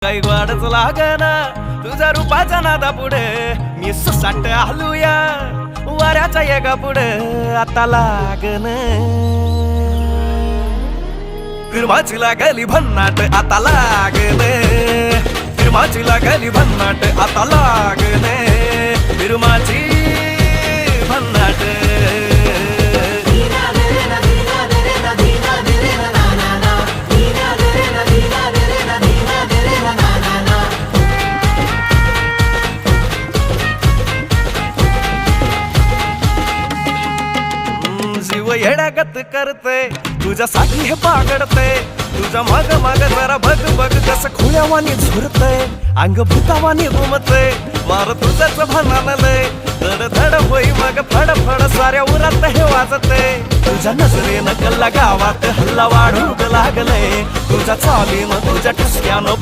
काही वाढच लागना तुझ्या रूपाच्या नादा पुढे मी सुसाट हलूया वाऱ्याच्या येगा पुढे आता लागन फिरमाची लागली भन्नाट आता लागन फिरमाची लागली भन्नाट आता लागन फिरमाची भन्नाट जीव येड्यागत करते तुझ्यासाठी हे पागडते तुझ्या माग माग जरा बघ बघ कसं खुळ्यावानी झुरते अंग भूतावानी घुमते वार तुझ्याच भानानलय धड धड होई मग फड फड साऱ्या उरात हे वाजते तुझ्या नजरेनं कल्ला गावात हल्ला वाढू लागले तुझ्या चालीनं तुझ्या ठसक्यानं